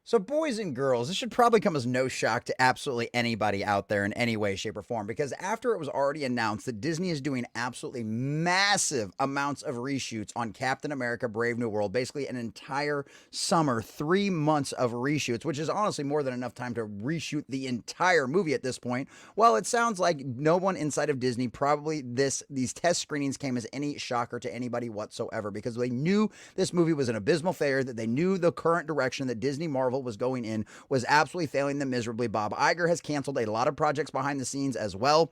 So, boys and girls, this should probably come as no shock to absolutely anybody out there in any way, shape, or form, because after it was already announced that Disney is doing absolutely massive amounts of reshoots on Captain America Brave New World, basically an entire summer, 3 months of reshoots, which is honestly more than enough time to reshoot the entire movie at this point. Well, it sounds like no one inside of Disney probably these test screenings came as any shocker to anybody whatsoever, because they knew this movie was an abysmal failure, that they knew the current direction that Disney Marvel was going in was absolutely failing them miserably. Bob Iger has canceled a lot of projects behind the scenes as well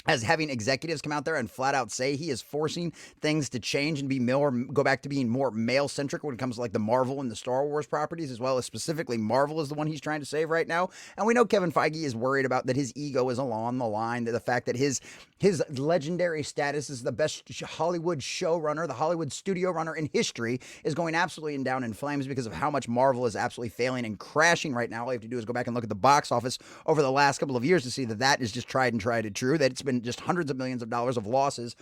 as having executives come out there and flat out say he is forcing things to change and be more, go back to being more male centric when it comes to like the Marvel and the Star Wars properties, as well as specifically Marvel is the one he's trying to save right now. And we know Kevin Feige is worried about that his ego is along the line, that the fact that his legendary status as the best Hollywood showrunner, the Hollywood studio runner in history, is going absolutely down in flames because of how much Marvel is absolutely failing and crashing right now. All you have to do is go back and look at the box office over the last couple of years to see that that is just tried and true, that it's been just hundreds of millions of dollars of losses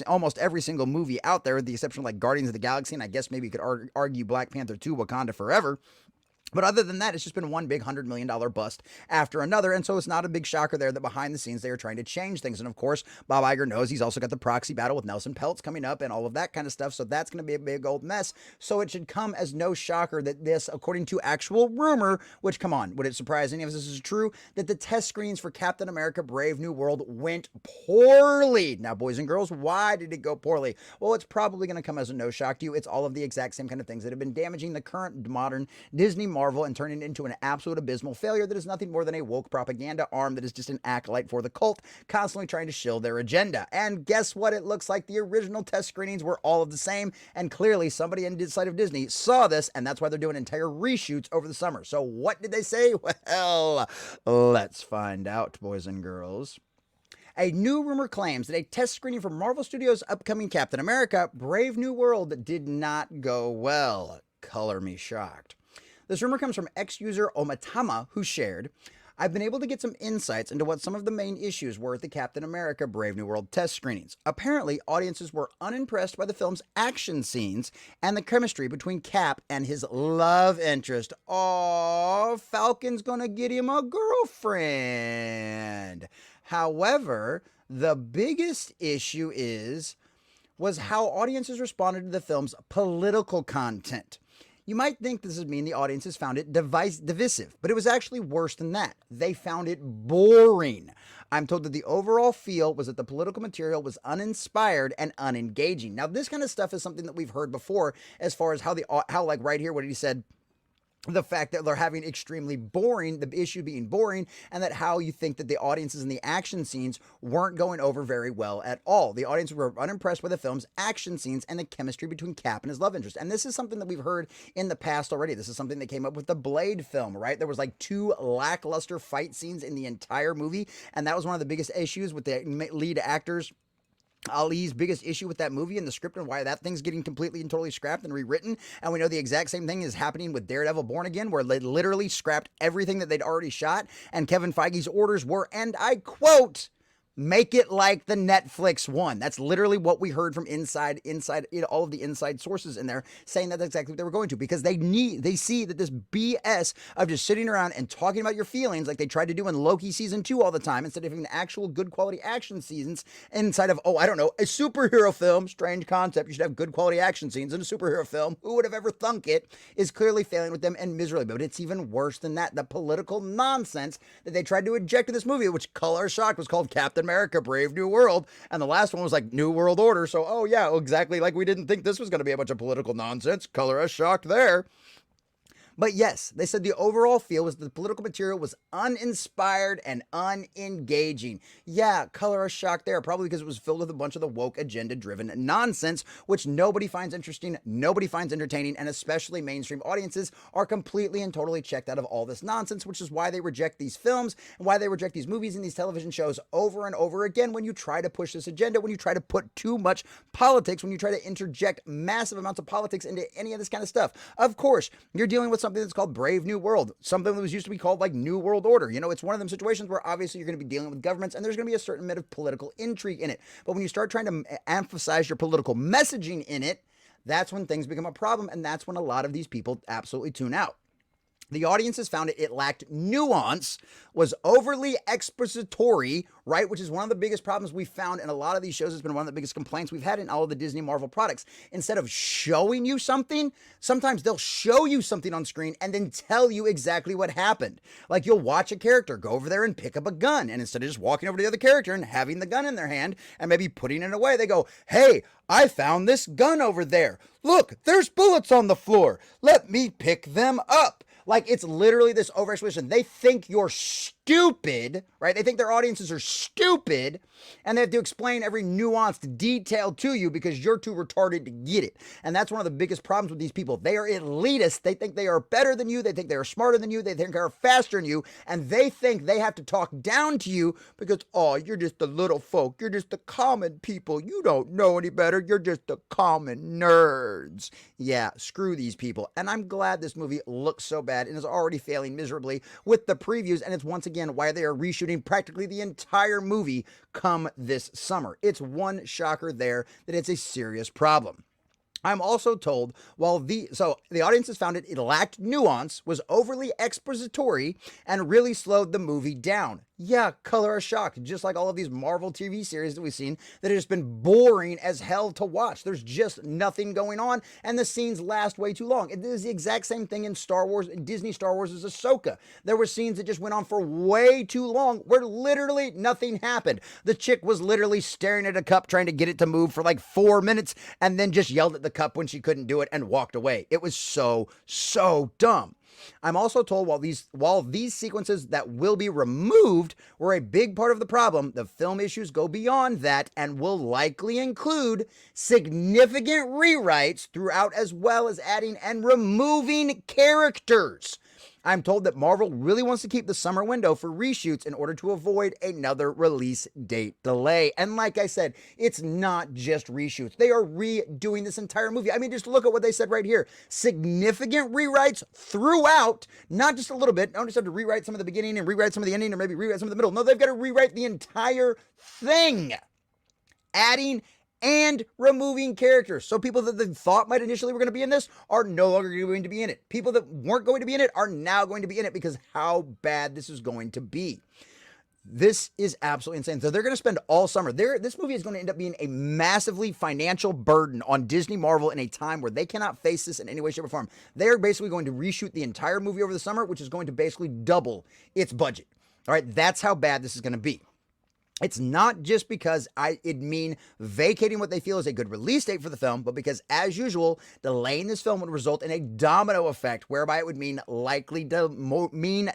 almost every single movie out there, with the exception of like Guardians of the Galaxy, and I guess maybe you could argue Black Panther 2 Wakanda Forever. But other than that, it's just been one big $100 million bust after another. And so it's not a big shocker there that behind the scenes they are trying to change things. And of course, Bob Iger knows he's also got the proxy battle with Nelson Peltz coming up and all of that kind of stuff. So that's going to be a big old mess. So it should come as no shocker that this, according to actual rumor, which, come on, would it surprise any of us if this is true, that the test screens for Captain America Brave New World went poorly. Now, boys and girls, why did it go poorly? Well, it's probably going to come as a no shock to you. It's all of the exact same kind of things that have been damaging the current modern Disney Marvel and turning it into an absolute abysmal failure that is nothing more than a woke propaganda arm that is just an acolyte for the cult, constantly trying to shill their agenda. And guess what? It looks like the original test screenings were all of the same, and clearly somebody inside of Disney saw this, and that's why they're doing entire reshoots over the summer. So what did they say? Well, let's find out, boys and girls. A new rumor claims that a test screening for Marvel Studios' upcoming Captain America Brave New World did not go well. Color me shocked. This rumor comes from ex-user Omatama, who shared, I've been able to get some insights into what some of the main issues were at the Captain America Brave New World test screenings. Apparently, audiences were unimpressed by the film's action scenes and the chemistry between Cap and his love interest. Oh, Falcon's gonna get him a girlfriend. However, the biggest issue was how audiences responded to the film's political content. You might think this would mean the audiences found it divisive, but it was actually worse than that. They found it boring. I'm told that the overall feel was that the political material was uninspired and unengaging. Now, this kind of stuff is something that we've heard before, as far as how like right here, what he said, the fact that they're having extremely boring, the issue being boring, and that how you think that the audiences in the action scenes weren't going over very well at all. The audience were unimpressed by the film's action scenes and the chemistry between Cap and his love interest. And this is something that we've heard in the past already. This is something that came up with the Blade film, right? There was like 2 lackluster fight scenes in the entire movie, and that was one of the biggest issues with the lead actors. Ali's biggest issue with that movie and the script, and why that thing's getting completely and totally scrapped and rewritten. And we know the exact same thing is happening with Daredevil Born Again, where they literally scrapped everything that they'd already shot. And Kevin Feige's orders were, and I quote, make it like the Netflix one. That's literally what we heard from inside, all of the inside sources in there, saying that's exactly what they were going to, because they see that this BS of just sitting around and talking about your feelings like they tried to do in Loki season 2 all the time, instead of having actual good quality action scenes inside of, I don't know, a superhero film. Strange concept. You should have good quality action scenes in a superhero film. Who would have ever thunk it? Is clearly failing with them, and miserably. But it's even worse than that. The political nonsense that they tried to inject in this movie, which color shocked was called Captain America Brave New World, and the last one was like New World Order. So, oh yeah, exactly, like we didn't think this was going to be a bunch of political nonsense. Color us shocked there. But yes, they said the overall feel was the political material was uninspired and unengaging. Yeah, color us shocked there, probably because it was filled with a bunch of the woke agenda-driven nonsense, which nobody finds interesting, nobody finds entertaining, and especially mainstream audiences are completely and totally checked out of all this nonsense, which is why they reject these films and why they reject these movies and these television shows over and over again when you try to push this agenda, when you try to put too much politics, when you try to interject massive amounts of politics into any of this kind of stuff. Of course, you're dealing with something that's called Brave New World, something that was used to be called like New World Order. You know, it's one of them situations where obviously you're going to be dealing with governments and there's going to be a certain bit of political intrigue in it. But when you start trying to emphasize your political messaging in it, that's when things become a problem, and that's when a lot of these people absolutely tune out. The audiences found it lacked nuance, was overly expository, right? Which is one of the biggest problems we found in a lot of these shows. It's been one of the biggest complaints we've had in all of the Disney Marvel products. Instead of showing you something, sometimes they'll show you something on screen and then tell you exactly what happened. Like you'll watch a character go over there and pick up a gun, and instead of just walking over to the other character and having the gun in their hand and maybe putting it away, they go, "Hey, I found this gun over there. Look, there's bullets on the floor. Let me pick them up." Like, it's literally this over-explanation. They think you're stupid, right? They think their audiences are stupid, and they have to explain every nuanced detail to you because you're too retarded to get it. And that's one of the biggest problems with these people. They are elitist. They think they are better than you. They think they are smarter than you. They think they are faster than you. And they think they have to talk down to you because, oh, you're just the little folk. You're just the common people. You don't know any better. You're just the common nerds. Yeah, screw these people. And I'm glad this movie looks so bad and is already failing miserably with the previews, and it's once again why they are reshooting practically the entire movie come this summer. It's one shocker there that it's a serious problem. I'm also told the audiences found it lacked nuance, was overly expository, and really slowed the movie down. Yeah, color of shock, just like all of these Marvel TV series that we've seen that have just been boring as hell to watch. There's just nothing going on, and the scenes last way too long. It is the exact same thing in Star Wars, in Disney Star Wars' Ahsoka. There were scenes that just went on for way too long where literally nothing happened. The chick was literally staring at a cup trying to get it to move for like 4 minutes and then just yelled at the cup when she couldn't do it and walked away. It was so dumb. I'm also told while these sequences that will be removed were a big part of the problem, the film issues go beyond that and will likely include significant rewrites throughout, as well as adding and removing characters. I'm told that Marvel really wants to keep the summer window for reshoots in order to avoid another release date delay. And like I said, it's not just reshoots. They are redoing this entire movie. I mean, just look at what they said right here. Significant rewrites throughout, not just a little bit. Don't just have to rewrite some of the beginning and rewrite some of the ending or maybe rewrite some of the middle. No, they've got to rewrite the entire thing. Adding and removing characters. So people that they thought might initially were going to be in this are no longer going to be in it. People that weren't going to be in it are now going to be in it because how bad this is going to be. This is absolutely insane. So they're going to spend all summer. This movie is going to end up being a massively financial burden on Disney Marvel in a time where they cannot face this in any way, shape, or form. They're basically going to reshoot the entire movie over the summer, which is going to basically double its budget. All right, that's how bad this is going to be. It's not just because it'd mean vacating what they feel is a good release date for the film, but because, as usual, delaying this film would result in a domino effect, whereby it would mean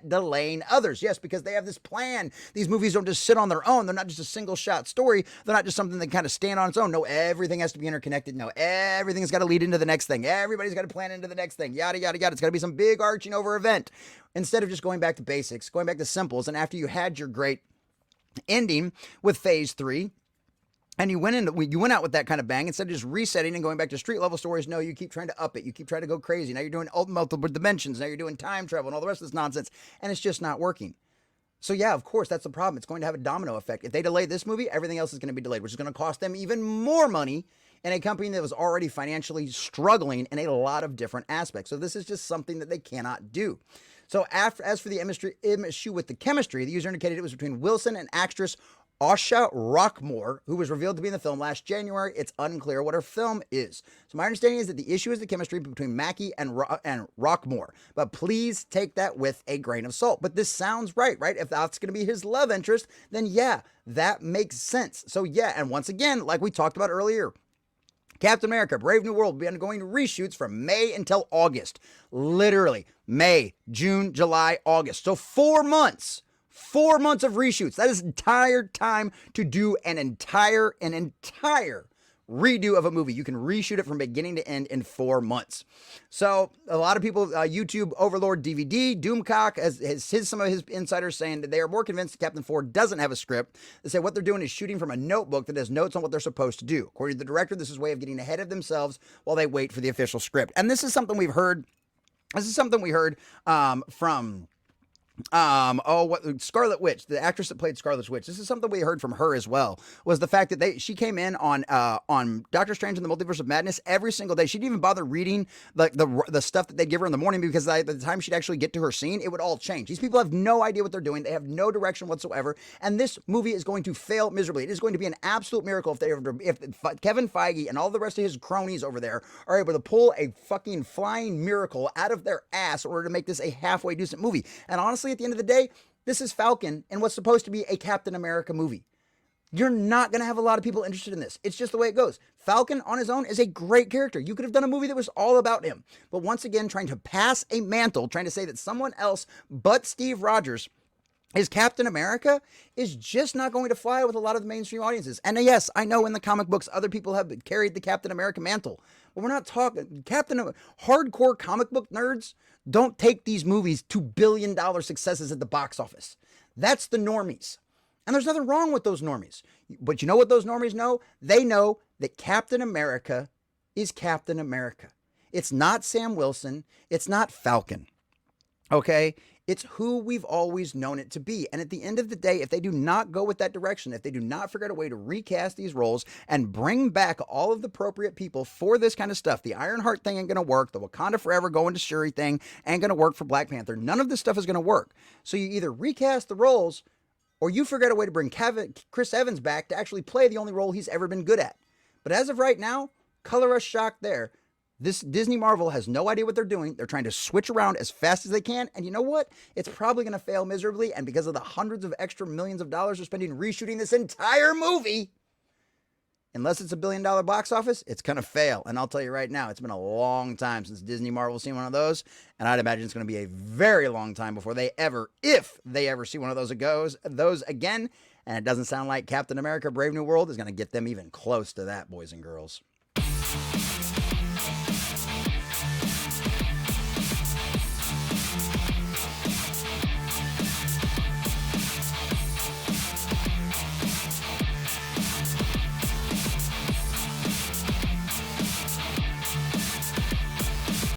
delaying others. Yes, because they have this plan. These movies don't just sit on their own. They're not just a single shot story. They're not just something that kind of stand on its own. No, everything has to be interconnected. No, everything's got to lead into the next thing. Everybody's got to plan into the next thing. Yada, yada, yada. It's got to be some big arching over event. Instead of just going back to basics, going back to simples, and after you had your great ending with phase 3 and you went out with that kind of bang, instead of just resetting and going back to street level stories, no, you keep trying to up it, you keep trying to go crazy. Now you're doing multiple dimensions, now you're doing time travel and all the rest of this nonsense, and it's just not working. So yeah, of course, that's the problem. It's going to have a domino effect. If they delay this movie, everything else is going to be delayed, which is going to cost them even more money in a company that was already financially struggling in a lot of different aspects. So this is just something that they cannot do. So as for the issue with the chemistry, the user indicated it was between Wilson and actress Asha Rockmore, who was revealed to be in the film last January. It's unclear what her film is. So my understanding is that the issue is the chemistry between Mackie and Rockmore. But please take that with a grain of salt. But this sounds right? If that's going to be his love interest, then yeah, that makes sense. So yeah, and once again, like we talked about earlier, Captain America, Brave New World will be undergoing reshoots from May until August. Literally, May, June, July, August. So 4 months. 4 months of reshoots. That is entire time to do an entire redo of a movie. You can reshoot it from beginning to end in 4 months. So a lot of people, YouTube Overlord DVD, Doomcock, has some of his insiders saying that they are more convinced that Captain Ford doesn't have a script. They say what they're doing is shooting from a notebook that has notes on what they're supposed to do. According to the director, this is a way of getting ahead of themselves while they wait for the official script. And this is something we've heard. This is something we heard from what Scarlet Witch, the actress that played Scarlet Witch. This is something we heard from her as well. Was the fact that she came in on Doctor Strange and the Multiverse of Madness every single day. She didn't even bother reading the stuff that they'd give her in the morning, because by the time she'd actually get to her scene, it would all change. These people have no idea what they're doing. They have no direction whatsoever, and this movie is going to fail miserably. It is going to be an absolute miracle if Kevin Feige and all the rest of his cronies over there are able to pull a fucking flying miracle out of their ass in order to make this a halfway decent movie. And honestly, at the end of the day, this is Falcon and what's supposed to be a Captain America movie. You're not going to have a lot of people interested in this. It's just the way it goes. Falcon on his own is a great character. You could have done a movie that was all about him. But once again, trying to pass a mantle, trying to say that someone else but Steve Rogers is Captain America is just not going to fly with a lot of the mainstream audiences. And yes, I know in the comic books, other people have carried the Captain America mantle. But we're not talking hardcore comic book nerds don't take these movies to $1 billion successes at the box office. That's the normies. And there's nothing wrong with those normies. But you know what those normies know? They know that Captain America is Captain America. It's not Sam Wilson. It's not Falcon. Okay? It's who we've always known it to be. And at the end of the day, if they do not go with that direction, if they do not figure out a way to recast these roles and bring back all of the appropriate people for this kind of stuff, the Ironheart thing ain't going to work. The Wakanda Forever going to Shuri thing ain't going to work for Black Panther. None of this stuff is going to work. So you either recast the roles or you figure out a way to bring Chris Evans back to actually play the only role he's ever been good at. But as of right now, color us shocked there. This Disney Marvel has no idea what they're doing. They're trying to switch around as fast as they can. And you know what? It's probably going to fail miserably. And because of the hundreds of extra millions of dollars they're spending reshooting this entire movie, unless it's $1 billion box office, it's going to fail. And I'll tell you right now, it's been a long time since Disney Marvel's seen one of those. And I'd imagine it's going to be a very long time before they ever, if they ever see one of those again. And it doesn't sound like Captain America Brave New World is going to get them even close to that, boys and girls.